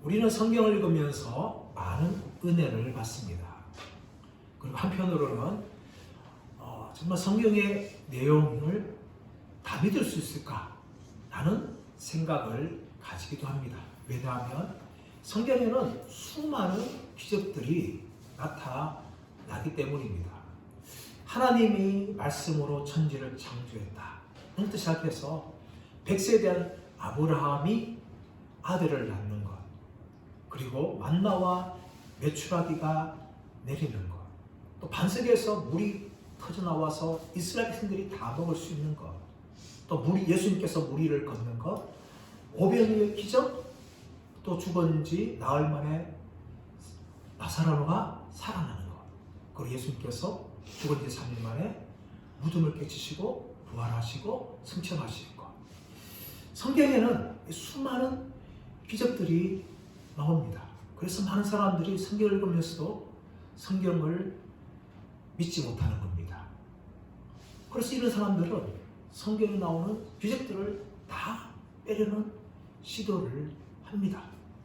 우리는 성경을 읽으면서 많은 은혜를 받습니다. 그리고 한편으로는 정말 성경의 내용을 다 믿을 수 있을까라는 생각을 가지기도 합니다. 왜냐하면 성경에는 수많은 기적들이 나타나기 때문입니다. 하나님이 말씀으로 천지를 창조했다. 부터 시작해서 백세대한 아브라함이 아들을 낳는 것, 그리고 만나와 메추라기가 내리는 것, 또 반석에서 물이 터져나와서 이스라엘 백성들이 다 먹을 수 있는 것, 또 예수님께서 물 위를 걷는 것, 오병이의 기적, 또 죽은 지 나흘 만에 나사로가 살아나는 것, 그리고 예수님께서 죽은 지 3일 만에 무덤을 깨치시고 부활하시고 승천하신 것. 성경에는 수많은 기적들이 나옵니다. 그래서 많은 사람들이 성경을 읽으면서도 성경을 믿지 못하는 겁니다. 그래서 이런 사람들은 성경에 나오는 기적들을 다 빼려는 시도를 합니다.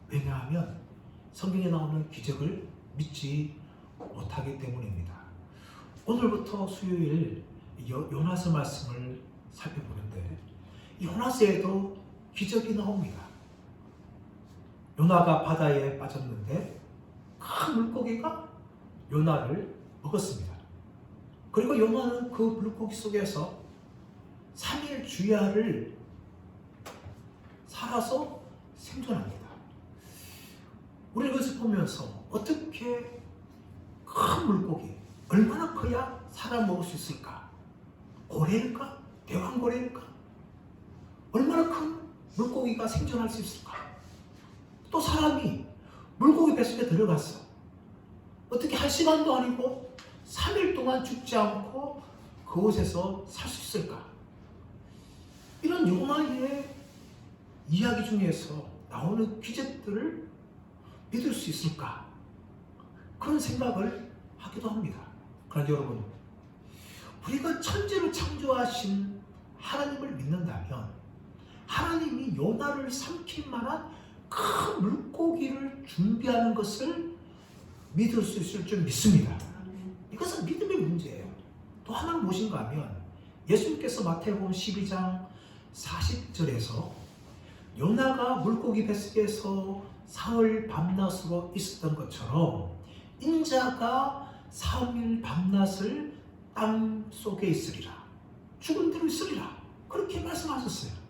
왜냐하면 성경에 나오는 기적을 믿지 못하기 때문입니다. 오늘부터 수요일 요나서 말씀을 살펴보는데, 요나서에도 기적이 나옵니다. 요나가 바다에 빠졌는데 큰 물고기가 요나를 먹었습니다. 그리고 요나는 그 물고기 속에서 3일 주야를 살아서 생존합니다. 우리 이것을 보면서 어떻게 큰 물고기, 얼마나 커야 살아먹을 수 있을까? 고래일까? 대왕고래일까? 얼마나 큰 물고기가 생존할 수 있을까? 또 사람이 물고기 뱃속에 들어갔어. 어떻게 1시간도 아니고 3일 동안 죽지 않고 그곳에서 살 수 있을까? 이런 요나의 이야기 중에서 나오는 기적들을 믿을 수 있을까? 그런 생각을 하기도 합니다. 그런데 여러분, 우리가 천지를 창조하신 하나님을 믿는다면 하나님이 요나를 삼킬 만한 큰 물고기를 준비하는 것을 믿을 수 있을 줄 믿습니다. 이것은 믿음의 문제예요. 또 하나는 무엇인가 하면 예수님께서 마태복음 12장 40절에서 요나가 물고기 뱃속에서 사흘 밤낮으로 있었던 것처럼 인자가 3일 밤낮을 땅 속에 있으리라. 죽은 대로 있으리라. 그렇게 말씀하셨어요.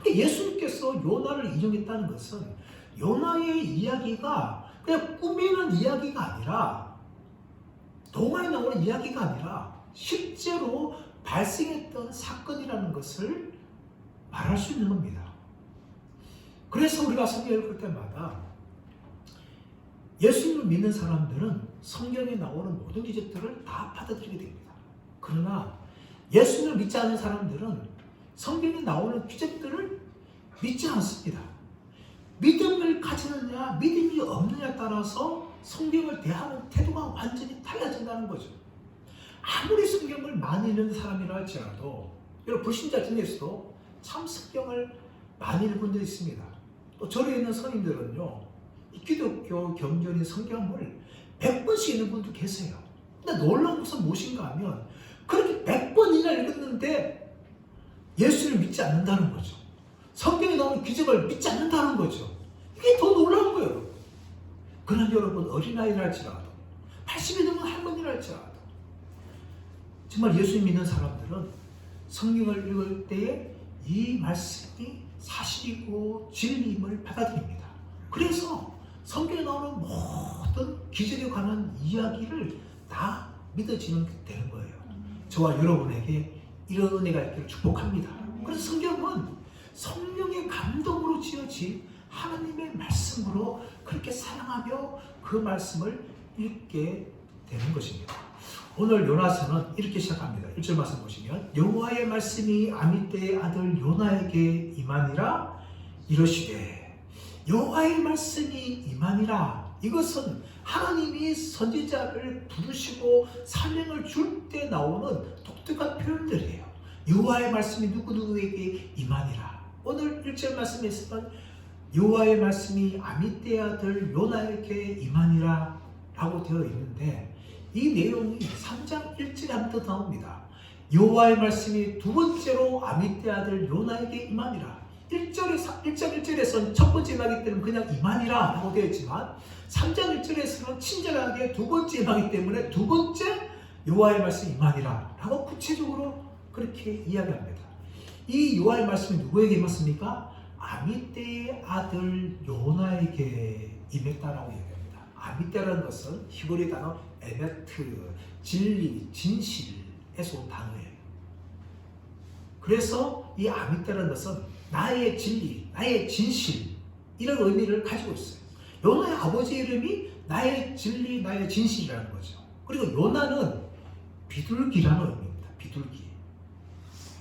예수님께서 요나를 인용했다는 것은 요나의 이야기가 그냥 꾸미는 이야기가 아니라, 동화에 나오는 이야기가 아니라 실제로 발생했던 사건이라는 것을 말할 수 있는 겁니다. 그래서 우리가 성경을 읽을 때마다 예수님을 믿는 사람들은 성경에 나오는 모든 기적들을 다 받아들이게 됩니다. 그러나 예수님을 믿지 않는 사람들은 성경에 나오는 기적들을 믿지 않습니다. 믿음을 가지느냐 믿음이 없느냐에 따라서 성경을 대하는 태도가 완전히 달라진다는 거죠. 아무리 성경을 많이 읽는 사람이라 할지라도, 여러분 불신자 중에서도 참 성경을 많이 읽은 분들이 있습니다. 또 절에 있는 성인들은요, 이 기독교 경전인 성경을 100번씩 읽는 분도 계세요. 근데 놀라운 것은 무엇인가 하면 그렇게 100번이나 읽었는데 예수를 믿지 않는다는 거죠. 성경에 나오는 기적을 믿지 않는다는 거죠. 이게 더 놀라운 거예요. 그러나 여러분, 어린아이라 할지라도 80이 넘은 할머니라 할지라도 정말 예수 믿는 사람들은 성경을 읽을 때에 이 말씀이 사실이고 진리임을 받아들입니다. 그래서 성경에 나오는 모든 기적에 관한 이야기를 다 믿어지는 되는 거예요. 저와 여러분에게 이런 은혜가 있기를 축복합니다. 그래서 성경은 성령의 감동으로 지어진 하나님의 말씀으로 그렇게 사랑하며 그 말씀을 읽게 되는 것입니다. 오늘 요나서는 이렇게 시작합니다. 1절 말씀 보시면 여호와의 말씀이 아미떼의 아들 요나에게 임하니라 이르시되, 여호와의 말씀이 임하니라, 이것은 하나님이 선지자를 부르시고 사명을 줄 때 나오는 독특한 표현들이에요. 여호와의 말씀이 누구누구에게 임하니라. 오늘 1절 말씀에 있으면 여호와의 말씀이 아미떼의 아들 요나에게 임하니라 라고 되어 있는데, 이 내용이 3장 1절에 한 번 더 나옵니다. 여호와의 말씀이 두 번째로 아미떼의 아들 요나에게 임하니라. 1.1절에서는 첫 번째 임하기 때문에 그냥 임하니라 라고 되어 있지만, 3장 1절에서는 친절하게 두 번째 임하기 때문에 두 번째 여호와의 말씀이 임하니라 라고 구체적으로 그렇게 이야기합니다. 이 여호와의 말씀이 누구에게 임했습니까? 아미떼의 아들 요나에게 임했다라고 얘기합니다. 아미떼라는 것은 히브리 단어 에메트, 진리, 진실에서 온 단어예요. 그래서 이 아미떼라는 것은 나의 진리, 나의 진실, 이런 의미를 가지고 있어요. 요나의 아버지 이름이 나의 진리, 나의 진실이라는 거죠. 그리고 요나는 비둘기라는 의미입니다. 비둘기.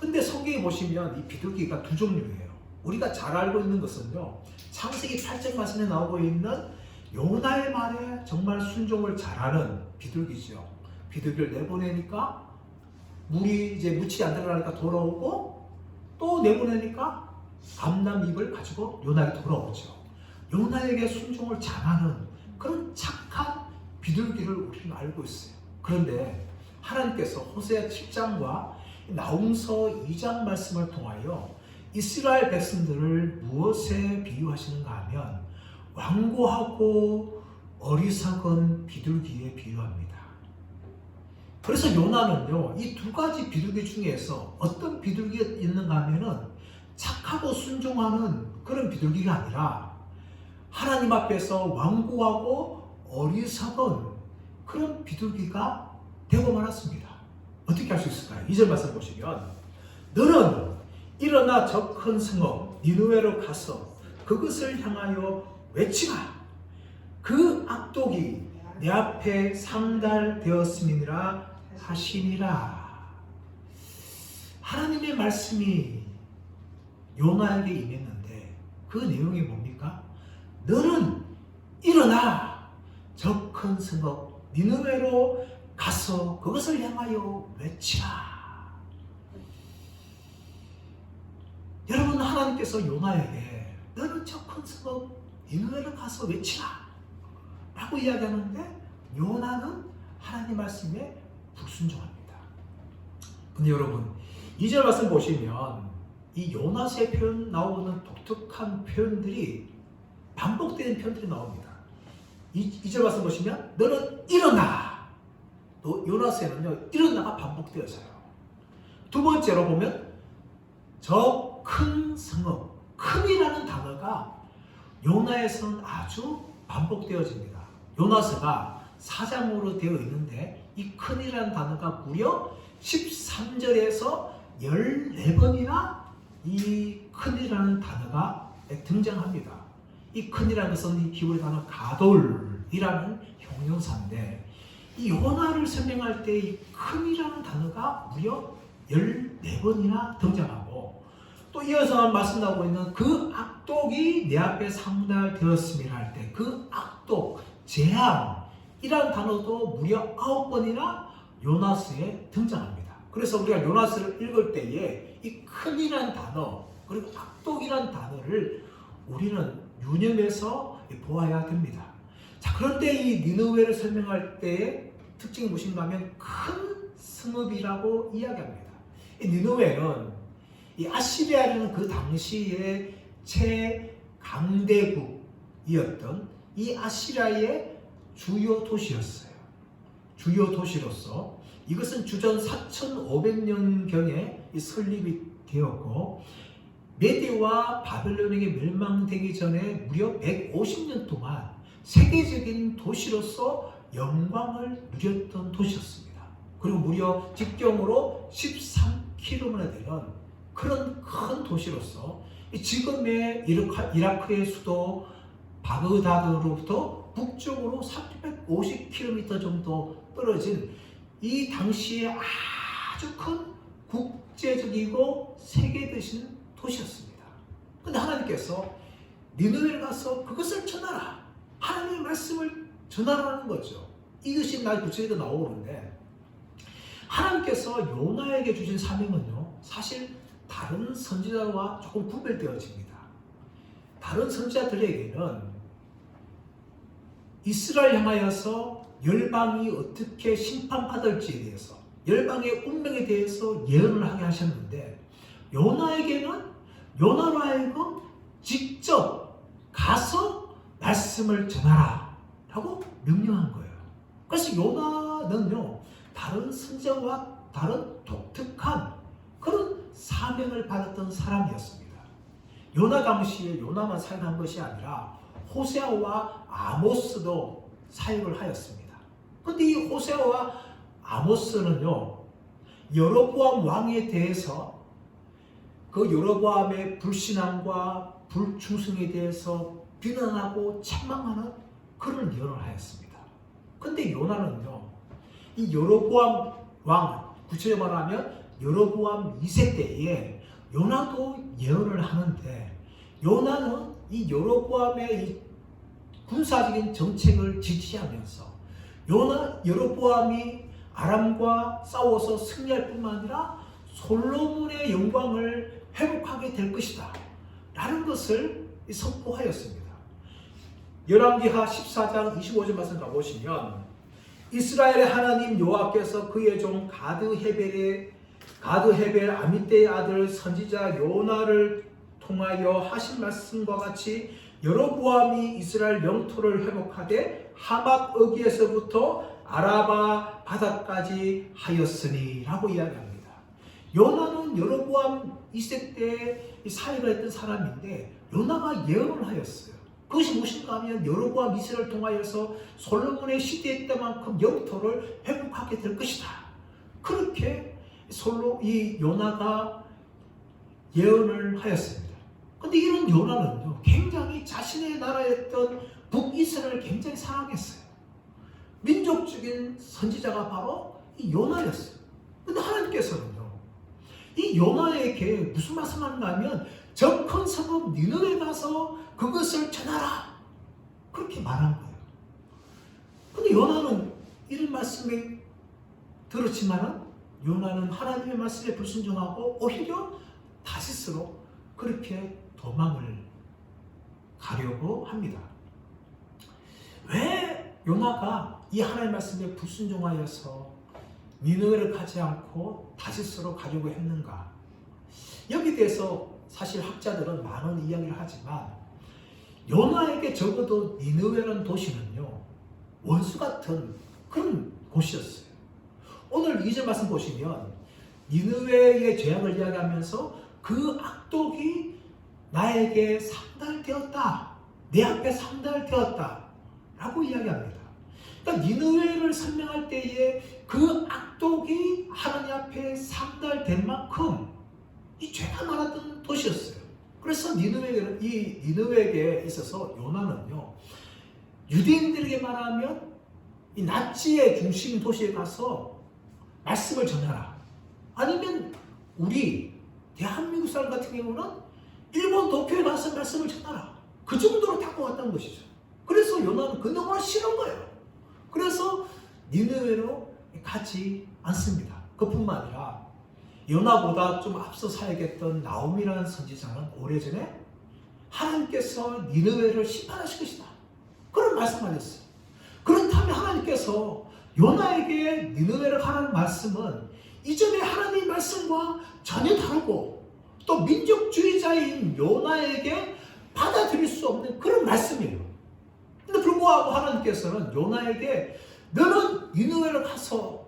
근데 성경에 보시면 이 비둘기가 두 종류예요. 우리가 잘 알고 있는 것은요, 창세기 8장 말씀에 나오고 있는 요나의 말에 정말 순종을 잘하는 비둘기죠. 비둘기를 내보내니까 물이 이제 묻히지 않으니까 돌아오고, 또 내보내니까 암남입을 가지고 요나에게 돌아오죠. 요나에게 순종을 잘하는 그런 착한 비둘기를 우리는 알고 있어요. 그런데 하나님께서 호세아 7장과 나홈서 2장 말씀을 통하여 이스라엘 백성들을 무엇에 비유하시는가 하면 완고하고 어리석은 비둘기에 비유합니다. 그래서 요나는요, 이 두 가지 비둘기 중에서 어떤 비둘기가 있는가 하면은 착하고 순종하는 그런 비둘기가 아니라 하나님 앞에서 완고하고 어리석은 그런 비둘기가 되고 말았습니다. 어떻게 할 수 있을까요? 2절 말씀 보시면, 너는 일어나 저 큰 성읍 니느웨로 가서 그것을 향하여 외치라. 그 악독이 내 앞에 상달되었음이니라 하시니라. 하나님의 말씀이 요나에게 임했는데 그 내용이 뭡니까? 너는 일어나 저 큰 성읍 니느웨로 가서 그것을 향하여 외치라. 여러분, 하나님께서 요나에게 너는 저 큰 성읍 니느웨로 가서 외치라 라고 이야기하는데, 요나는 하나님 말씀에 불순종합니다. 근데 여러분, 2절 말씀 보시면 이 요나서의 표현 나오는 독특한 표현들이, 반복되는 표현들이 나옵니다. 2절 말씀 보시면 너는 일어나. 또 요나서에는요, 일어나가 반복되어져요. 두 번째로 보면 저 큰 성읍, 큰이라는 단어가 요나에서는 아주 반복되어집니다. 요나서가 4장으로 되어 있는데 이 큰이라는 단어가 무려 13절에서 14번이나 이 큰이라는 단어가 등장합니다. 이 큰이라는 것은 히브리 단어 가돌이라는 형용사인데, 이 요나를 설명할 때 이 큰이라는 단어가 무려 14번이나 등장하고, 또 이어서 말씀 나오고 있는 그 악독이 내 앞에 상달되었음이라 할 때 그 악독, 재앙이라는 단어도 무려 9번이나 요나서에 등장합니다. 그래서 우리가 요나서를 읽을 때에 이 큰이라는 단어, 그리고 악독이라는 단어를 우리는 유념해서 보아야 됩니다. 자, 그런데 이 니느웨를 설명할 때의 특징이 무엇인가 하면 큰 성읍이라고 이야기합니다. 이 니느웨는 이 아시리아라는 그 당시의 최강대국이었던 이 아시리아의 주요 도시였어요. 주요 도시로서 이것은 주전 4500년경에 설립이 되었고, 메디와 바벨론에게 멸망되기 전에 무려 150년 동안 세계적인 도시로서 영광을 누렸던 도시였습니다. 그리고 무려 직경으로 13km나 되는 그런 큰 도시로서 지금의 이라크의 수도 바그다드로부터 북쪽으로 350km 정도 떨어진 이 당시에 아주 큰 국제적이고 세계되신 도시였습니다. 그런데 하나님께서 니느웨를 가서 그것을 전하라, 하나님의 말씀을 전하라는 거죠. 이것이 날 구체적으로 나오는데, 하나님께서 요나에게 주신 사명은요, 사실 다른 선지자와 조금 구별되어집니다. 다른 선지자들에게는 이스라엘 향하여서 열방이 어떻게 심판받을지에 대해서, 열방의 운명에 대해서 예언을 하게 하셨는데, 요나에게는 요나로 하여금 직접 가서 말씀을 전하라 라고 명령한 거예요. 그래서 요나는요, 다른 선지자와 다른 독특한 그런 사명을 받았던 사람이었습니다. 요나 당시에 요나만 사역한 것이 아니라 호세아와 아모스도 사역을 하였습니다. 그런데 이 호세아와 아모스는요, 여로보암 왕에 대해서 그 여로보암의 불신앙과 불충성에 대해서 비난하고 책망하는 그런 예언을 하였습니다. 그런데 요나는요, 이 여로보암 왕, 구체적으로 말하면 여로보암 2세 때에 요나도 예언을 하는데, 요나는 이 여로보암의 이 군사적인 정책을 지지하면서 여로보암이 아람과 싸워서 승리할 뿐만 아니라 솔로몬의 영광을 회복하게 될 것이다 라는 것을 선포하였습니다. 열왕기하 14장 25절 말씀 가보시면, 이스라엘의 하나님 여호와께서 그의 종 가드 헤벨 아미떼의 아들 선지자 요나를 통하여 하신 말씀과 같이 여로보암이 이스라엘 영토를 회복하되 하맛 어귀에서부터 아라바 바다까지 하였으니 라고 이야기합니다. 요나는 여로보암 2세 때 사역을 했던 사람인데, 요나가 예언을 하였어요. 그것이 무엇인가 하면 여로보암 2세를 통하여서 솔로몬의 시대에 때만큼 영토를 회복하게 될 것이다. 그렇게 이 요나가 예언을 하였습니다. 그런데 이런 요나는요, 굉장히 자신의 나라였던 북이스라엘을 굉장히 사랑했어요. 민족적인 선지자가 바로 이 요나였어요. 그런데 하나님께서는요, 이 요나에게 무슨 말씀하는가 하면, 저 큰 성읍 니느웨에 가서 그것을 전하라 그렇게 말한 거예요. 그런데 요나는 이런 말씀을 들었지만은, 요나는 하나님의 말씀에 불순종하고 오히려 다시스로 그렇게 도망을 가려고 합니다. 왜 요나가 이 하나님의 말씀에 불순종하여서 니느웨를 가지 않고 다시스로 가려고 했는가? 여기에 대해서 사실 학자들은 많은 이야기를 하지만, 요나에게 적어도 니느웨라는 도시는요, 원수 같은 그런 곳이었어요. 오늘 2절 말씀 보시면 니느웨의 죄악을 이야기하면서 그 악독이 나에게 상달되었다, 내 앞에 상달되었다 라고 이야기합니다. 그러니까 니느웨를 설명할 때에 그 악독이 하나님 앞에 상달된 만큼 이 죄가 많았던 도시였어요. 그래서 니느웨에게 있어서 요나는요, 유대인들에게 말하면 이 나치의 중심 도시에 가서 말씀을 전하라, 아니면 우리 대한민국 사람 같은 경우는 일본 도쿄에 가서 말씀을 전하라, 그 정도로 다가왔다는 것이죠. 그래서 요나는 그 너무나 싫은 거예요. 그래서 니느웨로 가지 않습니다. 그뿐만 아니라 요나보다 좀 앞서 사역했던 나홈이라는 선지자는 오래전에 하나님께서 니느웨를 심판하실 것이다 그런 말씀하셨어요. 그렇다면 하나님께서 요나에게 니느웨를 하라는 말씀은 이전에 하나님의 말씀과 전혀 다르고, 또 민족주의자인 요나에게 받아들일 수 없는 그런 말씀이에요. 근데 불구하고 하나님께서는 요나에게 너는 니느웨를 가서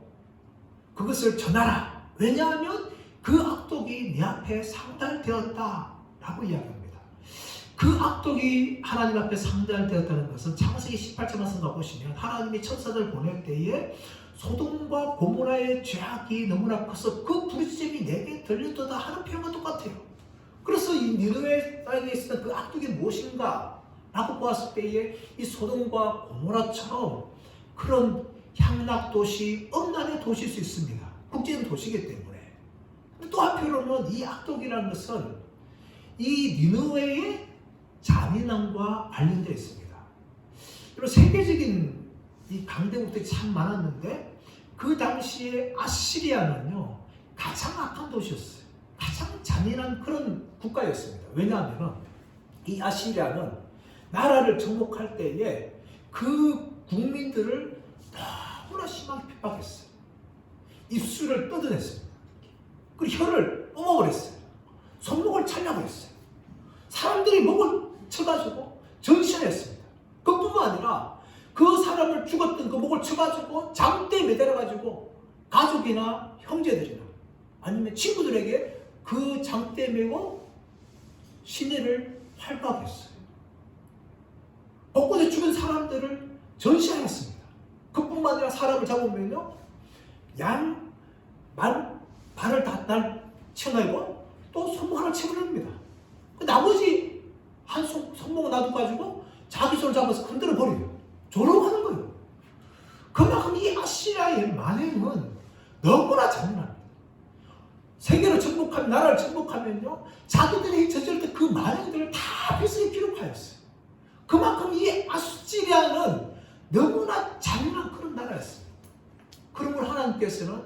그것을 전하라. 왜냐하면 그 악독이 네 앞에 상달되었다 라고 이야기합니다. 그 악독이 하나님 앞에 상달되었다는 것은 창세기 18장 말씀 가보시면, 하나님이 천사들 보낼 때에 소돔과 고모라의 죄악이 너무나 커서 그 부르짖음이 내게 들렸도다 하는 표현과 똑같아요. 그래서 이 니느웨 땅에 있었던 그 악독이 무엇인가 라고 보았을 때에 이 소돔과 고모라처럼 그런 향락도시, 음란의 도시일 수 있습니다. 국제적인 도시이기 때문에. 또 한편으로는 이 악독이라는 것은 이 니느웨의 잔인함과 관련되어 있습니다. 그리고 세계적인 이 강대국들이 참 많았는데, 그 당시에 아시리아는요, 가장 악한 도시였어요. 가장 잔인한 그런 국가였습니다. 왜냐하면 이 아시리아는 나라를 정복할 때에 그 국민들을 너무나 심하게 핍박했어요. 입술을 뜯어냈습니다. 그리고 혀를 뿜어버렸어요. 손목을 잘라버렸어요. 사람들이 목을 쳐가지고 전신했습니다. 그뿐만 아니라 그 사람을 죽었던 그 목을 쳐가지고 장대에 매달아가지고 가족이나 형제들이나 아니면 친구들에게 그 장대에 메고 시내를 활보했어요. 곳곳에 죽은 사람들을 전시하였습니다. 그뿐만 아니라 사람을 잡으면요, 발을 다 쳐내고 또 손목 하나 쳐버립니다. 나머지 한 손목을 놔둬가지고 자기 손을 잡아서 흔들어 버려요. 조롱하는 거예요. 그만큼 이 아시리아의 만행은 너무나 잔인합니다. 세계를 정복하면, 나라를 정복하면요, 자기들이 저질렀던 그 만행들을 다 필수에 기록하였어요. 그만큼 이 아시리아는 너무나 잔인한 그런 나라였습니다. 그러므로 하나님께서는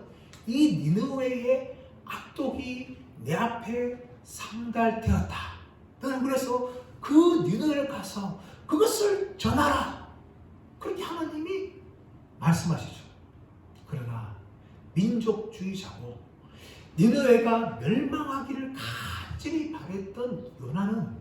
이 니느웨의 악독이 내 앞에 상달되었다. 너는 그래서 그 니느웨를 가서 그것을 전하라. 그렇게 하나님이 말씀하시죠. 그러나 민족주의자고 니느웨가 멸망하기를 간절히 바랬던 요나는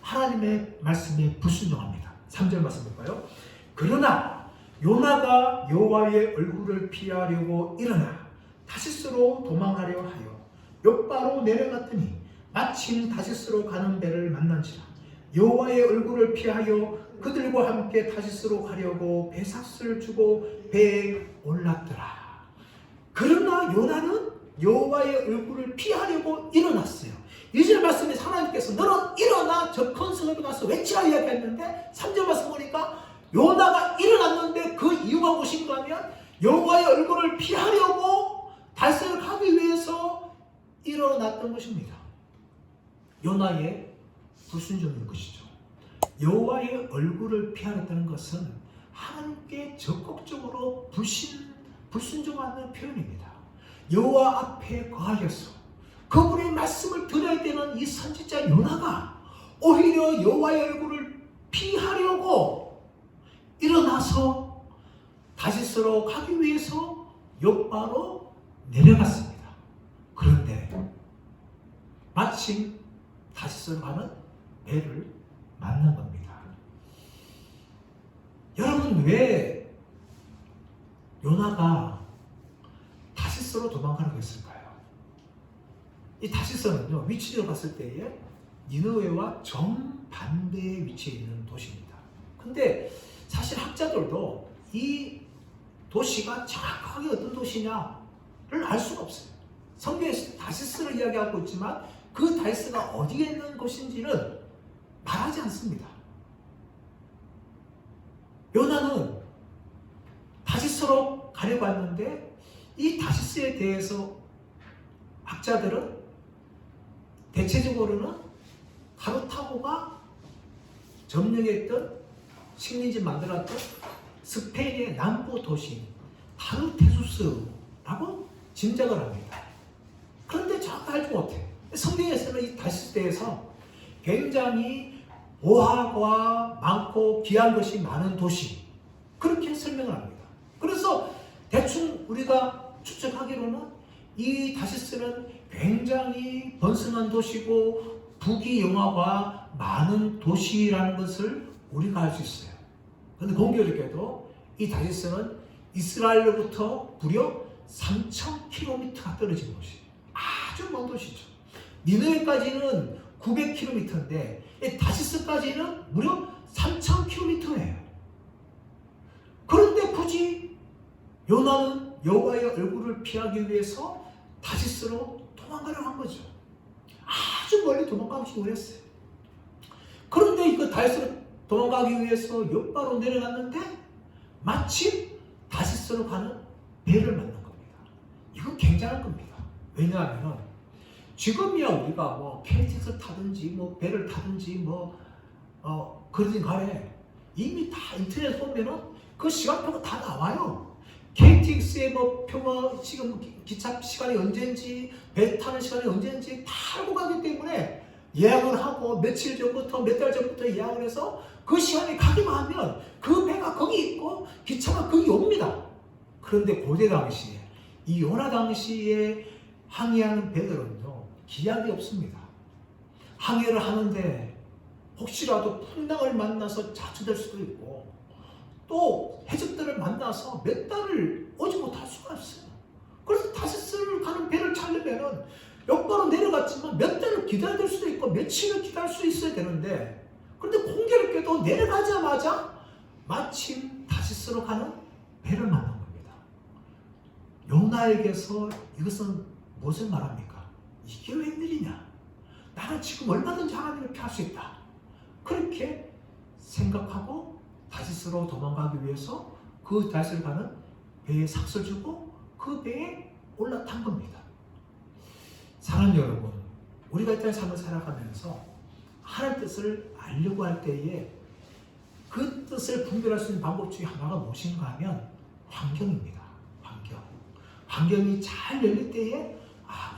하나님의 말씀에 불순종합니다. 3절 말씀 볼까요? 그러나 요나가 여호와의 얼굴을 피하려고 일어나 다시스로 도망하려 하여 욥바로 내려갔더니 마침 다시스로 가는 배를 만난지라 여호와의 얼굴을 피하여 그들과 함께 다시스로 가려고 배삭스를 주고 배에 올랐더라. 그러나 요나는 여호와의 얼굴을 피하려고 일어났어요. 2절 말씀에 하나님께서 너는 일어나 저 큰 성읍에 가서 외치라 이야기했는데 3절 말씀 보니까 요나가 일어났는데 그 이유가 무엇인가 하면 여호와의 얼굴을 피하려고 달성을 가기 위해서 일어났던 것입니다. 요나의 불순종인 것이죠. 여호와의 얼굴을 피하였다는 것은 하나님께 적극적으로 불순종하는 표현입니다. 여호와 앞에 거하여서 그분의 말씀을 들어야 되는 이 선지자 요나가 오히려 여호와의 얼굴을 피하려고 일어나서 다시스로 가기 위해서 욥바로 내려갔습니다. 그런데 마침 다시스로 가는 배를 만난 겁니다. 여러분, 왜 요나가 다시스로 도망가려고 했을까요? 이 다시스는요, 위치로 봤을 때에 니느웨와 정반대의 위치에 있는 도시입니다. 근데 사실 학자들도 이 도시가 정확하게 어떤 도시냐를 알 수가 없어요. 성경에서 다시스를 이야기하고 있지만 그 다시스가 어디에 있는 곳인지는 말하지 않습니다. 요나는 다시스로 가려고 했는데 이 다시스에 대해서 학자들은 대체적으로는 카르타고가 점령했던 식민지 만들었던 스페인의 남부 도시인 타르테수스라고 짐작을 합니다. 그런데 정확히 알지 못해. 성경에서는 이 다시스에 대해서 굉장히 보화가 많고 귀한 것이 많은 도시, 그렇게 설명을 합니다. 그래서 대충 우리가 추측하기로는 이 다시스는 굉장히 번성한 도시고 부귀영화가 많은 도시라는 것을 우리가 알 수 있어요. 그런데 공교롭게도 이 다시스는 이스라엘로부터 무려 3,000km가 떨어진 곳이에요. 아주 먼 도시죠. 니느웨까지는 900km인데 다시스까지는 무려 3,000km예요. 그런데 굳이 요나는 여호와의 얼굴을 피하기 위해서 다시스로 도망가려고 한 거죠. 아주 멀리 도망가고 싶어 그랬어요. 그런데 이거 다시스로 도망가기 위해서 욥바로 내려갔는데 마침 다시스로 가는 배를 만난 겁니다. 이건 굉장한 겁니다. 왜냐하면 지금이야 우리가 뭐 KTX를 타든지 뭐 배를 타든지 그러든 간에 이미 다 인터넷 보면은 그 시간표가 다 나와요. KTX의 표가 지금 기차 시간이 언제인지 배 타는 시간이 언제인지 다 알고 가기 때문에 예약을 하고 며칠 전부터 몇 달 전부터 예약을 해서 그 시간에 가기만 하면 그 배가 거기 있고 기차가 거기 옵니다. 그런데 고대 당시에 이 요나 당시에 항해하는 배들은요 기약이 없습니다. 항해를 하는데 혹시라도 풍랑을 만나서 자초될 수도 있고 또 해적들을 만나서 몇 달을 오지 못할 수가 있어요. 그래서 다시스를 가는 배를 찾으면은 역바로 내려갔지만 몇 달을 기다려야 될 수도 있고 며칠을 기다릴 수 있어야 되는데 그런데 공교롭게도 내려가자마자 마침 다시스로 가는 배를 만난 겁니다. 요나에게서 이것은 무엇을 말합니까? 이게 웬일이냐? 나는 지금 얼마든지 하나님을 피할 수 있다. 그렇게 생각하고 다시스로 도망가기 위해서 그 다시스를 가는 배에 삭슬 주고 그 배에 올라탄 겁니다. 사랑하는 여러분, 우리가 이 땅의 삶을 살아가면서 하나님의 뜻을 알려고 할 때에 그 뜻을 분별할 수 있는 방법 중에 하나가 무엇인가 하면 환경입니다. 환경이 잘 열릴 때에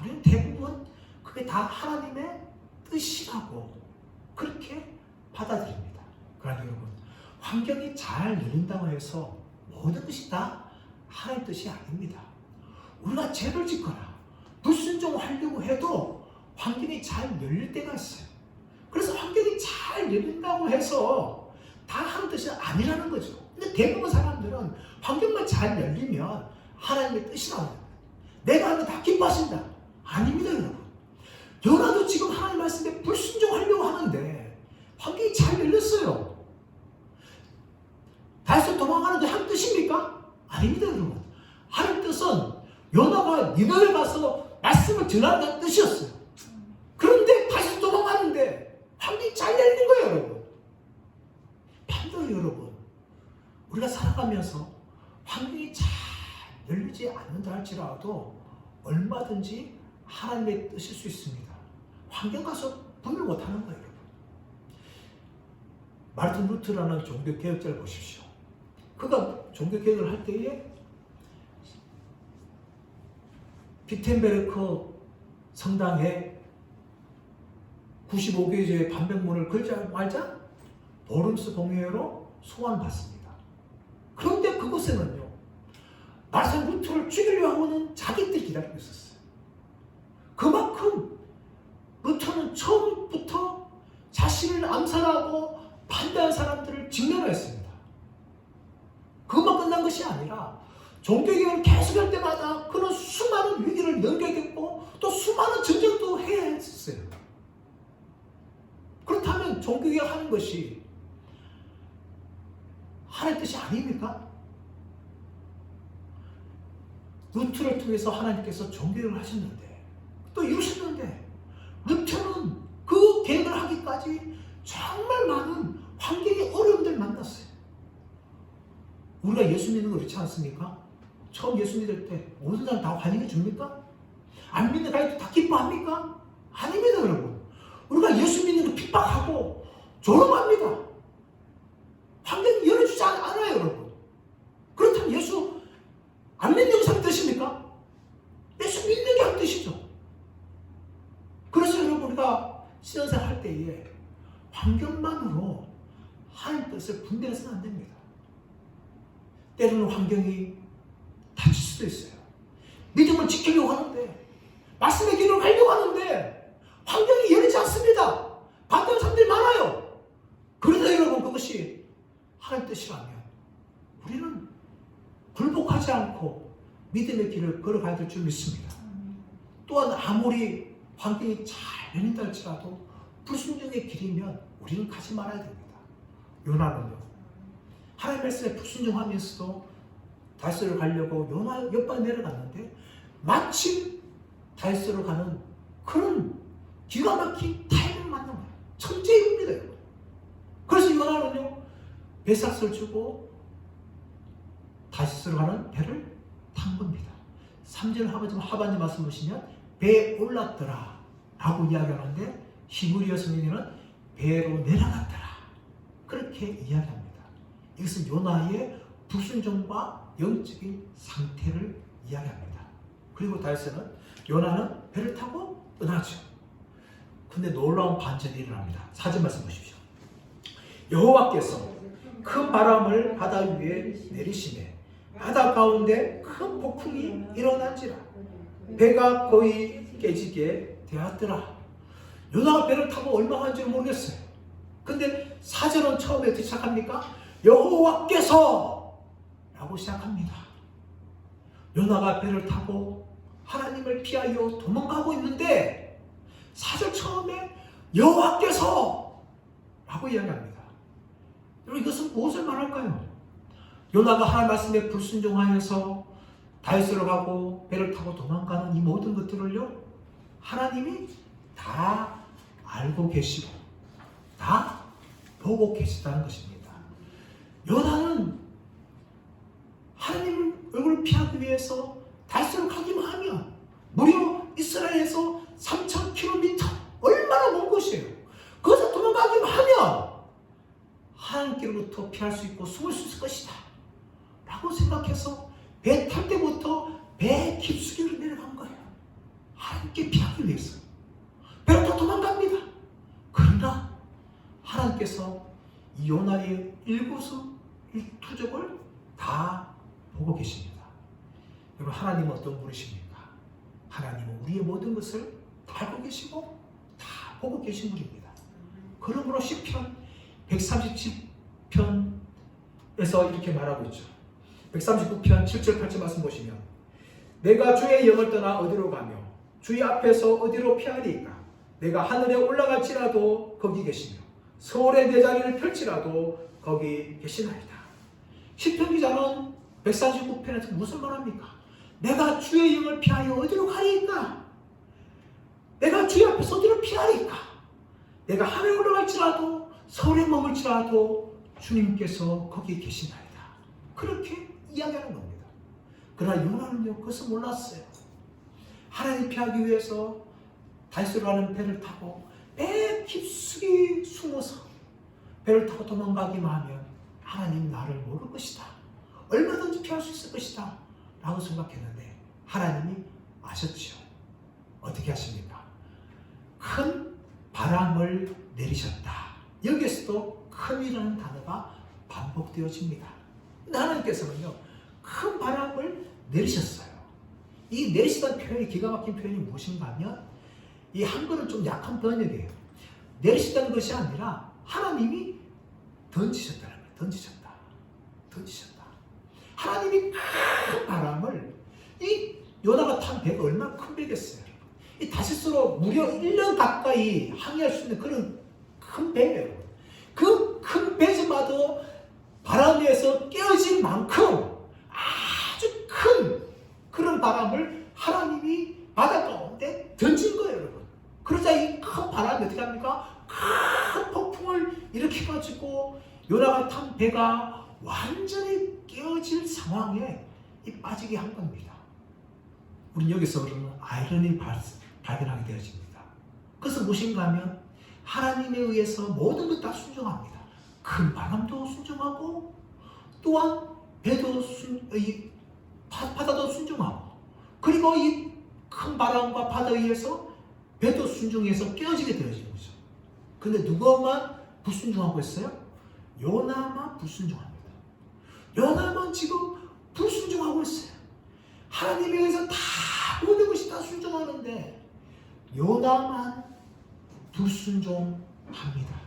우리는 대부분 그게 다 하나님의 뜻이라고 그렇게 받아들입니다. 그러나 여러분, 환경이 잘 열린다고 해서 모든 것이 다 하나님의 뜻이 아닙니다. 우리가 죄를 짓거나 불순종하려고 해도 환경이 잘 열릴 때가 있어요. 그래서 환경이 잘 열린다고 해서 다 하나님 뜻이 아니라는 거죠. 근데 대부분 사람들은 환경만 잘 열리면 하나님의 뜻이라고 합니다. 내가 하면 다 기뻐하신다. 아닙니다, 여러분. 요나도 지금 하나님 말씀에 불순종하려고 하는데 환경이 잘 열렸어요. 다시 도망가는 게 하나님 뜻입니까? 아닙니다, 여러분. 하나님 뜻은 요나가 니느웨 가서 말씀을 전하는 뜻이었어요. 그런데 다시 도망가는데 환경이 잘 열린 거예요, 여러분. 반대로 여러분, 우리가 살아가면서 환경이 잘 열리지 않는다 할지라도 얼마든지 하나님의 뜻일 수 있습니다. 환경 가서 분별 못하는 거예요, 여러분. 마르틴 루트라는 종교개혁자를 보십시오. 그가 종교개혁을 할 때에 비텐베르크 성당에 95개의 반백문을 걸자마자 보름스 공회로 소환받습니다. 그런데 그곳에는요, 마르틴 루트를 죽이려고 하는 자기들이 기다리고 있었어요. 그만큼 루터는 처음부터 자신을 암살하고 반대한 사람들을 직면했습니다. 그것만 끝난 것이 아니라 종교개혁을 계속할 때마다 그는 수많은 위기를 넘겨야겠고 또 수많은 전쟁도 해야 했었어요. 그렇다면 종교개혁하는 것이 하나님의 뜻이 아닙니까? 루터를 통해서 하나님께서 종교개혁을 하셨는데 또 이루셨는데 루터는 그 계획을 하기까지 정말 많은 환경의 어려움들을 만났어요. 우리가 예수 믿는 거 그렇지 않습니까? 처음 예수 믿을 때 모든 사람 다 환영해 줍니까? 안 믿는 가이도 다 기뻐합니까? 아닙니다, 여러분. 우리가 예수 믿는 거 핍박하고 조롱합니다. 환경이 열어주지 않아요, 여러분. 그렇다면 예수 안 믿는 사람 뜻입니까? 예수 믿는 게 한 뜻이죠. 그래서 여러분, 우리가 신앙생활 할 때에 환경만으로 하나님 뜻을 분별해서는 안 됩니다. 때로는 환경이 닫힐 수도 있어요. 믿음을 지키려고 하는데, 말씀의 길을 가려고 하는데 환경이 열리지 않습니다. 반대하는 사람들이 많아요. 그러나 여러분, 그것이 하나님 뜻이라면 우리는 굴복하지 않고 믿음의 길을 걸어가야 될 줄 믿습니다. 또한 아무리 환경이 잘 열린다 할지라도 불순종의 길이면 우리는 가지 말아야 됩니다. 요나는요, 하나님 말씀에 불순종하면서도 다시스로 가려고 요나 옆방에 내려갔는데 마침 다시스로 가는 그런 기가 막힌 타이밍을 만난 거예요. 천재입니다, 여러분. 그래서 요나는요, 배삭을 주고 다시스로 가는 배를 탄 겁니다. 3절 하반절 말씀 보시면 배에 올랐더라 라고 이야기하는데 히브리어 성경에는 배로 내려갔더라 그렇게 이야기합니다. 이것은 요나의 불순종과 영적인 상태를 이야기합니다. 그리고 다시스는 요나는 배를 타고 떠나죠. 근데 놀라운 반전이 일어납니다. 4절 말씀 보십시오. 여호와께서 큰 바람을 바다 위에 내리시매 바다 가운데 큰 폭풍이 일어난지라 배가 거의 깨지게 되었더라. 요나가 배를 타고 얼마 한지 모르겠어요. 근데 4절은 처음에 어떻게 시작합니까? 여호와께서 라고 시작합니다. 요나가 배를 타고 하나님을 피하여 도망가고 있는데 4절 처음에 여호와께서 라고 이야기합니다. 여러분, 이것은 무엇을 말할까요? 요나가 하나님 말씀에 불순종하여서 다윗으로 가고 배를 타고 도망가는 이 모든 것들을요, 하나님이 다 알고 계시고 다 보고 계시다는 것입니다. 요나는 하나님 얼굴을 피하기 위해서 다윗으로 가기만 하면 무려 이스라엘에서 3,000km 얼마나 먼 곳이에요. 거기서 도망가기만 하면 하나님께로부터 피할 수 있고 숨을 수 있을 것이다 라고 생각해서 배 탈 때부터 배 깊숙이로 내려간 거예요. 하나님께 피하기 위해서 배를 타고 도망갑니다. 그러나 하나님께서 이 요나의 일거수일투족을 다 보고 계십니다. 여러분, 하나님은 어떤 분이십니까? 하나님은 우리의 모든 것을 다 알고 계시고 다 보고 계신 분입니다. 그러므로 시편 137편에서 이렇게 말하고 있죠. 139편 7절 8절 말씀 보시면 내가 주의 영을 떠나 어디로 가며 주의 앞에서 어디로 피하리까? 내가 하늘에 올라갈지라도 거기 계시며 서울의 내 자리를 펼치라도 거기 계시나이다. 시편 기자는 139편에서 무슨 말합니까? 내가 주의 영을 피하여 어디로 가리까? 내가 주의 앞에서 어디로 피하리까? 내가 하늘에 올라갈지라도 서울에 머물지라도 주님께서 거기 계시나이다. 그렇게 이야기하는 겁니다. 그러나 요나는요, 그것을 몰랐어요. 하나님 피하기 위해서 다윗으로 가는 배를 타고 배 깊숙이 숨어서 배를 타고 도망가기만 하면 하나님 나를 모를 것이다, 얼마든지 피할 수 있을 것이다 라고 생각했는데 하나님이 아셨죠. 어떻게 하십니까? 큰 바람을 내리셨다. 여기에서도 큰이라는 단어가 반복되어집니다. 하나님께서는요, 큰 바람을 내리셨어요. 이 내리시다는 표현이 기가 막힌 표현이 무엇인가 하면 이 한글은 좀 약한 번역이에요. 내리시다는 것이 아니라 하나님이 던지셨다는 거예요. 던지셨다. 하나님이 큰 바람을, 이 요나가 탄 배가 얼마나 큰 배겠어요. 이 다시스로 무려 1년 가까이 항해할 수 있는 그런 큰 배예요. 그 큰 배지마도 바람에서 깨어질 만큼 아주 큰 그런 바람을 하나님이 바다 가운데 던진 거예요, 여러분. 그러자 이 큰 바람이 어떻게 합니까? 큰 폭풍을 일으켜가지고 요나가 탄 배가 완전히 깨어질 상황에 빠지게 한 겁니다. 우리는 여기서 그러면 아이러니를 발견하게 되어집니다. 그것은 무엇인가 하면 하나님에 의해서 모든 것 다 순종합니다. 큰 바람도 순종하고 또한 배도 바다도 순종하고, 그리고 이 큰 바람과 바다에 의해서 배도 순종해서 깨어지게 되어지는 거죠. 근데 누구만 불순종하고 있어요? 요나만 불순종합니다. 요나만 지금 불순종하고 있어요. 하나님에 의해서 다 모든 것이 다 순종하는데 요나만 불순종합니다.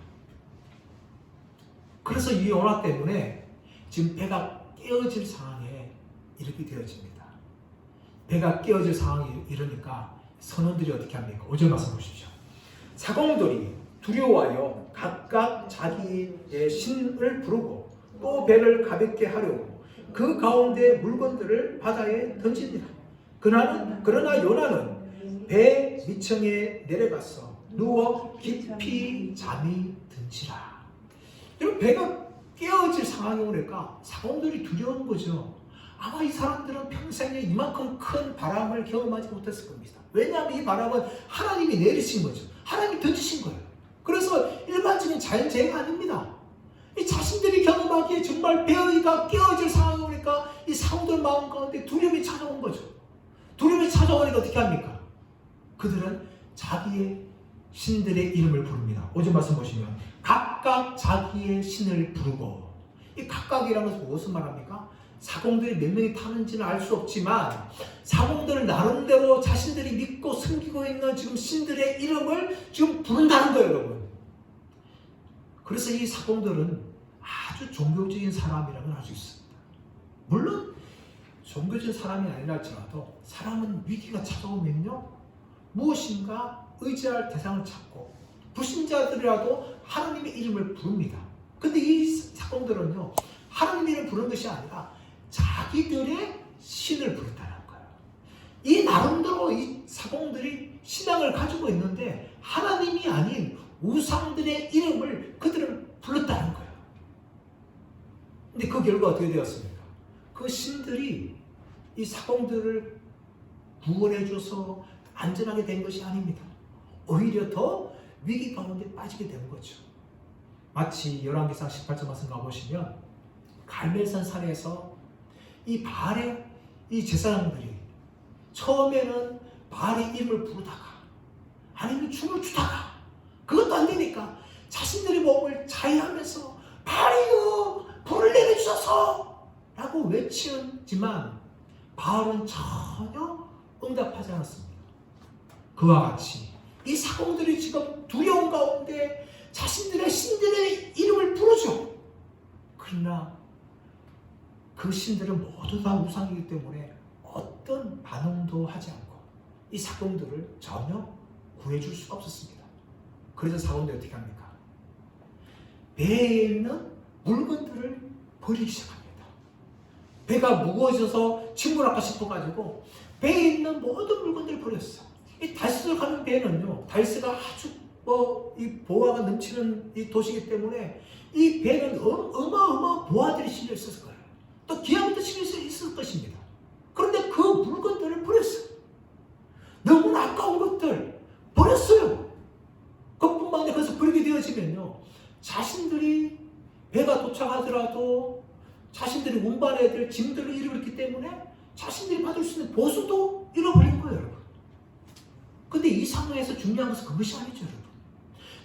그래서 이 요나 때문에 지금 배가 깨어질 상황에 이렇게 되어집니다. 배가 깨어질 상황이 이러니까 선원들이 어떻게 합니까? 5절 말씀 보십시오. 사공들이 두려워하여 각각 자기의 신을 부르고 또 배를 가볍게 하려고 그 가운데 물건들을 바다에 던집니다. 그러나 요나는 배 밑층에 내려가서 누워 깊이 잠이 든지라. 여러분, 배가 깨어질 상황이 오니까 사공들이 두려운 거죠. 아마 이 사람들은 평생에 이만큼 큰 바람을 경험하지 못했을 겁니다. 왜냐하면 이 바람은 하나님이 내리신 거죠. 하나님이 던지신 거예요. 그래서 일반적인 자연재해가 아닙니다. 이 자신들이 경험하기에 정말 배가 깨어질 상황이 오니까 이 사람들 마음 가운데 두려움이 찾아온 거죠. 두려움이 찾아오니까 어떻게 합니까? 그들은 자기의 신들의 이름을 부릅니다. 5절 말씀 보시면 각각 자기의 신을 부르고, 이 각각이라는 것은 무엇을 말합니까? 사공들이 몇 명이 타는지는 알 수 없지만 사공들을 나름대로 자신들이 믿고 섬기고 있는 지금 신들의 이름을 지금 부른다는 거예요, 여러분. 그래서 이 사공들은 아주 종교적인 사람이라면 알 수 있습니다. 물론 종교적인 사람이 아니라 할지라도 사람은 위기가 찾아오면요, 무엇인가 의지할 대상을 찾고 불신자들이라도 하나님의 이름을 부릅니다. 근데 이 사공들은요, 하나님의 이름을 부르는 것이 아니라 자기들의 신을 부른다는 거예요. 이 나름대로 이 사공들이 신앙을 가지고 있는데 하나님이 아닌 우상들의 이름을 그들은 불렀다는 거예요. 근데 그 결과 어떻게 되었습니까? 그 신들이 이 사공들을 구원해줘서 안전하게 된 것이 아닙니다. 오히려 더 위기 가운데 빠지게 된 거죠. 마치 열왕기상 18절 말씀 가보시면 갈멜산 산에서 이 바알의 이 제사장들이 처음에는 바알의 이름을 부르다가 아니면 춤을 추다가 그것도 안 되니까 자신들의 몸을 자해하면서 바알이여 불을 내려주소서 라고 외치지만 바알은 전혀 응답하지 않았습니다. 그와 같이 이 사공들이 지금 두려움 가운데 자신들의 신들의 이름을 부르죠. 그러나 그 신들은 모두 다 우상이기 때문에 어떤 반응도 하지 않고 이 사공들을 전혀 구해줄 수가 없었습니다. 그래서 사공들이 어떻게 합니까? 배에 있는 물건들을 버리기 시작합니다. 배가 무거워져서 침몰할까 싶어가지고 배에 있는 모든 물건들을 버렸어요. 이 달스로 가는 배는요, 달스가 아주 이 보화가 넘치는 이 도시이기 때문에 이 배는 어마어마한 보화들이 실려 있었을 거예요. 또 기아부터 실려 있을 것입니다. 그런데 그 물건들을 버렸어요. 너무나 아까운 것들 버렸어요. 그뿐만 아니라 그래서 버리게 되어지면요, 자신들이 배가 도착하더라도 자신들이 운반해야 될 짐들을 잃어버렸기 때문에 자신들이 받을 수 있는 보수도 잃어버린 거예요, 여러분. 근데 이 상황에서 중요한 것은 그것이 아니죠, 여러분.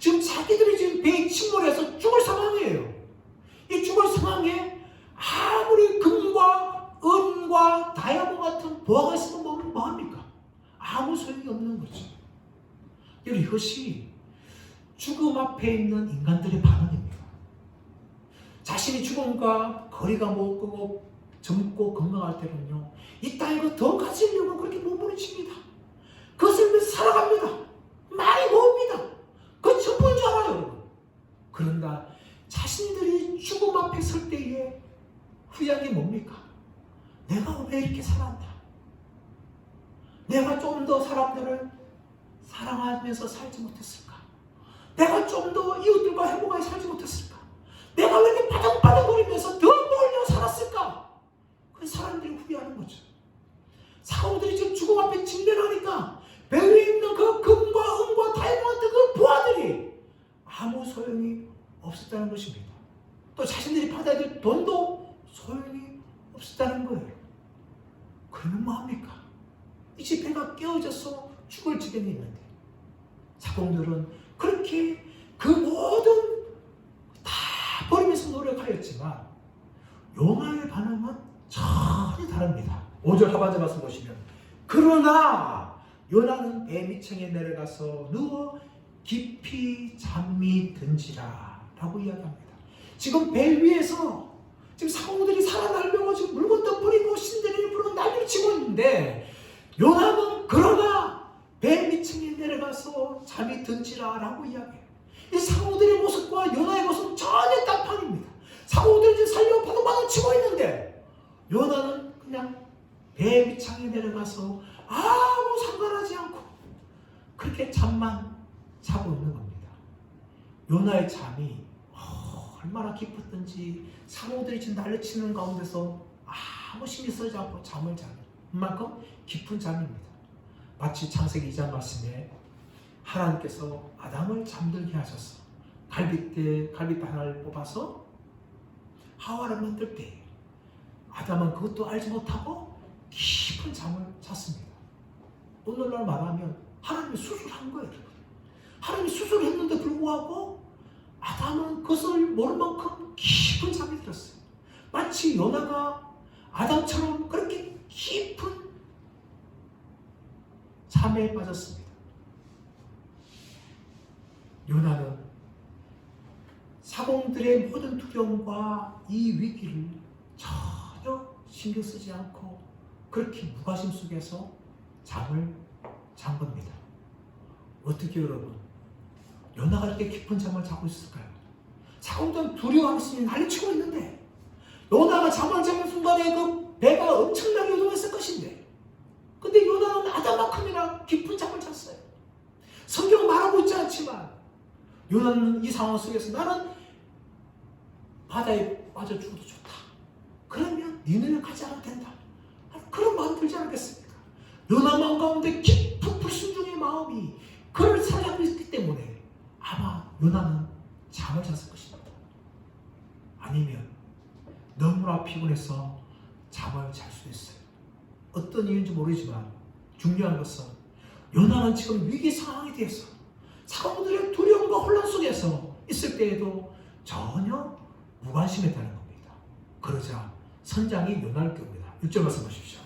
지금 자기들이 지금 배에 침몰해서 죽을 상황이에요. 이 죽을 상황에 아무리 금과 은과 다이아몬드 같은 보화가 있으면 뭐합니까? 아무 소용이 없는 거죠. 이것이 죽음 앞에 있는 인간들의 반응입니다. 자신이 죽음과 거리가 멀고 젊고 건강할 때는요, 이 땅에 더 가지려고 그렇게 몸부림칩니다. 그것을 위해서 살아갑니다. 많이 모읍니다. 그건 전부인 줄 알아요, 여러분. 그런가 자신들이 죽음 앞에 설 때에 후회한 게 뭡니까? 내가 왜 이렇게 살았나? 내가 좀 더 사람들을 사랑하면서 살지 못했을까? 내가 좀 더 이웃들과 행복하게 살지 못했을까? 내가 왜 이렇게 바닥바닥거리면서 더 몰려 살았을까? 그 사람들이 후회하는 거죠. 사람들이 지금 죽음 앞에 직면하니까 배 위에 있는 그 금과 은과 다이아몬드 그 보화들이 아무 소용이 없었다는 것입니다. 또 자신들이 받아야 될 돈도 소용이 없었다는 거예요. 그러면 뭐합니까? 이제 배가 깨어져서 죽을 지경이 있는데 사공들은 그렇게 그 모든 다 버리면서 노력하였지만 요나의 반응은 전혀 다릅니다. 5절 하반절 말씀 보시면 그러나 요나는 배 밑층에 내려가서 누워 깊이 잠이 든지라 라고 이야기합니다. 지금 배 위에서 지금 사공들이 살아나려고 지금 물건도 버리고 신들이 부르고 난리를 치고 있는데 요나는 그러나 배 밑층에 내려가서 잠이 든지라 라고 이야기해요. 이 사공들의 모습과 요나의 모습은 전혀 딴판입니다. 사공들이 지금 살려고 바닥바닥 치고 있는데 요나는 그냥 배 밑창에 내려가서 아무 상관하지 않고 그렇게 잠만 자고 있는 겁니다. 요나의 잠이 얼마나 깊었던지 사공들이 지금 난리치는 가운데서 아무 신경 쓰지 않고 잠을 자는 그만큼 깊은 잠입니다. 마치 창세기 2장 말씀에 하나님께서 아담을 잠들게 하셔서 갈빗대 하나를 뽑아서 하와를 만들 때 아담은 그것도 알지 못하고 깊은 잠을 잤습니다. 오늘날 말하면 하나님이 수술한 거예요. 하나님이 수술했는데 불구하고 아담은 그것을 모를 만큼 깊은 잠이 들었어요. 마치 요나가 아담처럼 그렇게 깊은 잠에 빠졌습니다. 요나는 사공들의 모든 두려움과 이 위기를 전혀 신경 쓰지 않고 그렇게 무관심 속에서 잠을 잔 겁니다. 어떻게 여러분? 요나가 이렇게 깊은 잠을 자고 있을까요? 사공들은 두려워하면서 난리치고 있는데 요나가 잠을 자는 순간에 그 배가 엄청나게 요동했을 것인데 근데 요나는 아담만큼이나 깊은 잠을 잤어요. 성경은 말하고 있지 않지만 요나는 이 상황 속에서 나는 바다에 빠져 죽어도 좋다. 그러면 니네는 가지 않아도 된다. 그런 마음 들지 않겠습니까? 요나 마음 가운데 깊은 불순종의 마음이 그를 사랑하고 있기 때문에 아마 요나는 잠을 잤을 것입니다. 아니면 너무나 피곤해서 잠을 잘 수도 있어요. 어떤 이유인지 모르지만 중요한 것은 요나는 지금 위기 상황에 대해서 사람들의 두려움과 혼란 속에서 있을 때에도 전혀 무관심했다는 겁니다. 그러자 선장이 요나를 깨웁니다. 6절 말씀 보십시오.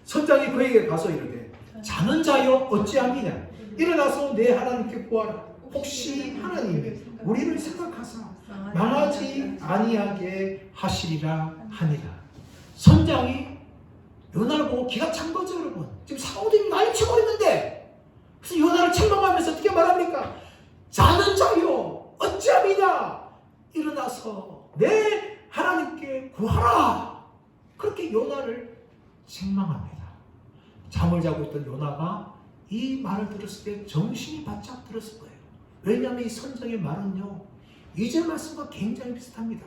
선장이 그에게 가서 이르되 자는 자여 어찌함이냐 일어나서 내 하나님께 구하라. 혹시 하나님이 우리를 생각하사 망하지 아니하게 하시리라 하니라. 선장이 요나를 보고 기가 찬 거죠, 여러분. 지금 사모들이 난리치고 있는데 그래서 요나를 책망하면서 어떻게 말합니까? 자는 자여 어찌함이냐 일어나서 내 하나님께 구하라. 그렇게 요나를 책망합니다. 잠을 자고 있던 요나가 이 말을 들었을 때 정신이 바짝 들었을 거예요. 왜냐하면 이 선장의 말은요 2절 말씀과 굉장히 비슷합니다.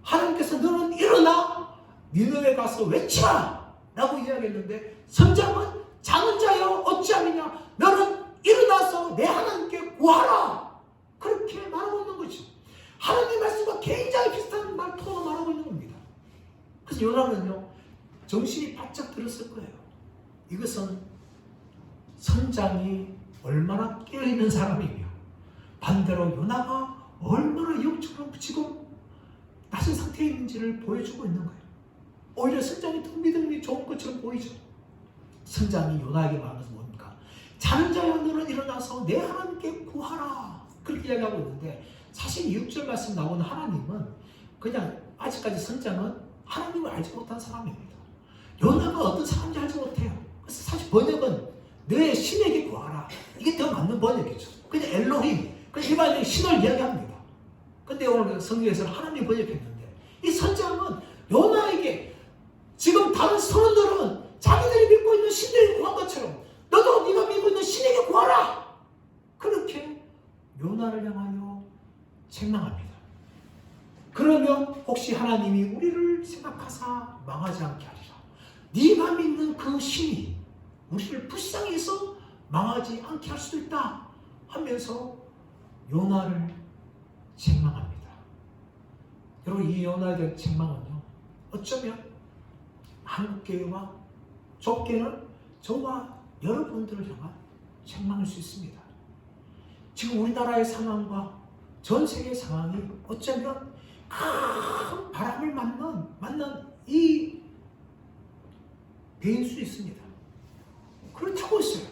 하나님께서 너는 일어나 니느웨 가서 외치라 라고 이야기했는데 선장은 자는 자여 어찌함이냐 너는 일어나서 내 하나님께 구하라 그렇게 말하고 있는 거죠. 하나님의 말씀과 굉장히 비슷한 톤으로 말하고 있는 겁니다. 그래서 요나는요 정신이 바짝 들었을 거예요. 이것은 선장이 얼마나 깨어있는 사람이며 반대로 요나가 얼마나 영적으로 지금 낮은 상태에 있는지를 보여주고 있는 거예요. 오히려 선장이 더 믿음이 좋은 것처럼 보이죠. 선장이 요나에게 말하는 것은 뭡니까? 자는 자여 너는 일어나서 내 하나님께 구하라 그렇게 이야기하고 있는데 사실 6절 말씀 나오는 하나님은 그냥 아직까지 선장은 하나님을 알지 못한 사람입니다. 요나가 어떤 사람인지 알지 못해요. 그래서 사실 번역은 내 신에게 구하라 이게 더 맞는 번역이죠. 그냥 엘로힘 그냥 일반적인 신을 이야기합니다. 근데 오늘 성경에서는 하나님 번역했는데 이 선장은 요나에게 지금 다른 선원들은 자기들이 믿고 있는 신들에게 구한 것처럼 너도 네가 믿고 있는 신에게 구하라 그렇게 요나를 향하여 책망합니다. 그러면 혹시 하나님이 우리를 생각하사 망하지 않게 하리라. 네가 믿는 그 신이 우리를 불쌍히 해서 망하지 않게 할 수도 있다 하면서 요나를 책망합니다. 여러분 이 요나에 대한 책망은요 어쩌면 한국교회와 좁게는 저와 여러분들을 향한 책망일 수 있습니다. 지금 우리나라의 상황과 전 세계의 상황이 어쩌면 큰 바람을 맞는 이 배일 수 있습니다. 그렇다고 있어요.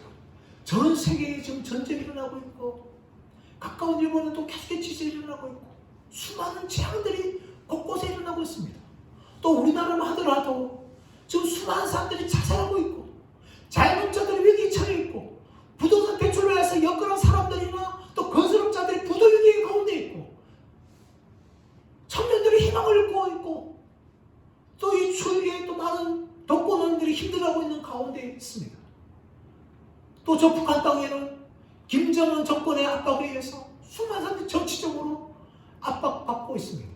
전 세계에 지금 전쟁이 일어나고 있고 가까운 일본은 또 계속해서 지진이 일어나고 있고 수많은 재앙들이 곳곳에 일어나고 있습니다. 또 우리나라만 하더라도 지금 수많은 사람들이 자살하고 있고 자영업자들이 위기에 처해 있고 부동산 대출을 해서 엮어놓은 사람들이나 또 건설업자들이 부도위기 가운데 있고 청년들이 희망을 잃고 있고 또 이 추위에 또 많은 독거노인들이 힘들어하고 있는 가운데 있습니다. 또 저 북한 땅에는 김정은 정권의 압박에 의해서 수많은 사람들이 정치적으로 압박받고 있습니다.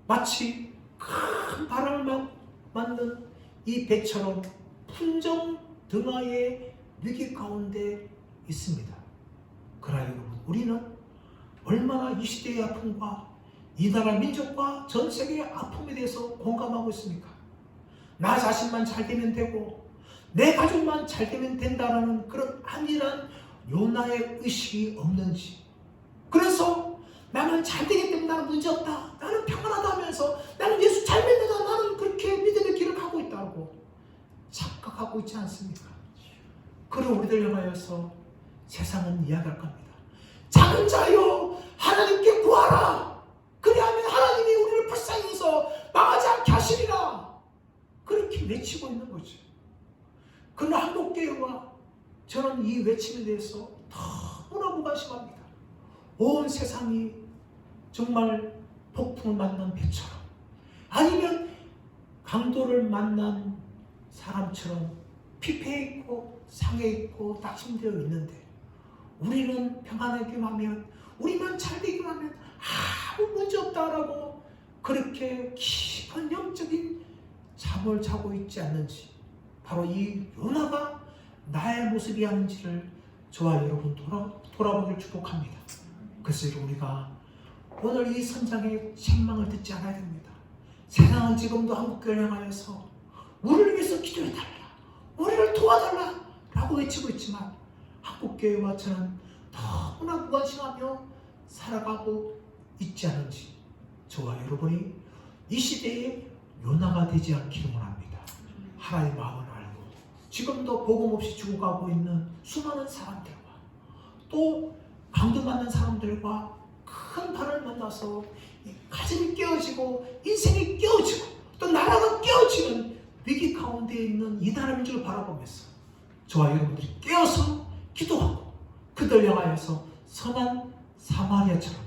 마치 큰 바람을 맞는 이 배처럼 풍정 등하의 위기 가운데 있습니다. 그러나 여러분 우리는 얼마나 이 시대의 아픔과 이 나라 민족과 전 세계의 아픔에 대해서 공감하고 있습니까? 나 자신만 잘 되면 되고 내 가족만 잘 되면 된다라는 그런 안일한 요나의 의식이 없는지, 그래서 나는 잘 되기 때문에 나는 문제 없다, 나는 평안하다 하면서 나는 예수 잘 믿는다, 나는 그렇게 믿음의 길을 가고 있다고 착각하고 있지 않습니까? 그런 우리들 향하여서 세상은 이야기할 겁니다. 작은 자여 하나님께 구하라, 그리하면 하나님이 우리를 불쌍히 여기서 망하지 않게 하시리라, 그렇게 외치고 있는 거죠. 그러나 한국교회와 저는 이 외침에 대해서 너무나 무관심합니다. 온 세상이 정말 폭풍을 만난 배처럼, 아니면 강도를 만난 사람처럼 피폐해 있고 상해 있고 낙심되어 있는데, 우리는 평안하기만 하면, 우리만 잘 되기만 하면 아무 문제 없다라고 그렇게 깊은 영적인 잠을 자고 있지 않는지, 바로 이 요나가 나의 모습이 아닌지를 저와 여러분 돌아보길 축복합니다. 그래서 우리가 오늘 이 선장의 책망을 듣지 않아야 됩니다. 세상은 지금도 한국교회를 향하여서 우리를 위해서 기도해달라, 우리를 도와달라 라고 외치고 있지만, 한국교회와 저는 너무나 무관심하며 살아가고 있지 않은지, 저와 여러분이 이 시대에 요나가 되지 않기를 원합니다. 하나님의 마음을 알고 지금도 복음 없이 죽어가고 있는 수많은 사람들과, 또 강도받는 사람들과 큰 바람을 만나서 가슴이 깨어지고 인생이 깨어지고 또 나라가 깨어지는 위기 가운데 있는 이 나라 민족을 바라보면서 저와 여러분들이 깨어서 기도하고 그들 향하여서 선한 사마리아처럼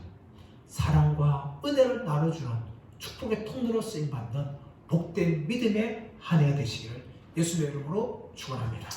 사랑과 은혜를 나눠주는 축복의 통로로 쓰임받는 복된 믿음의 한 해가 되시기를 예수의 이름으로 축원합니다.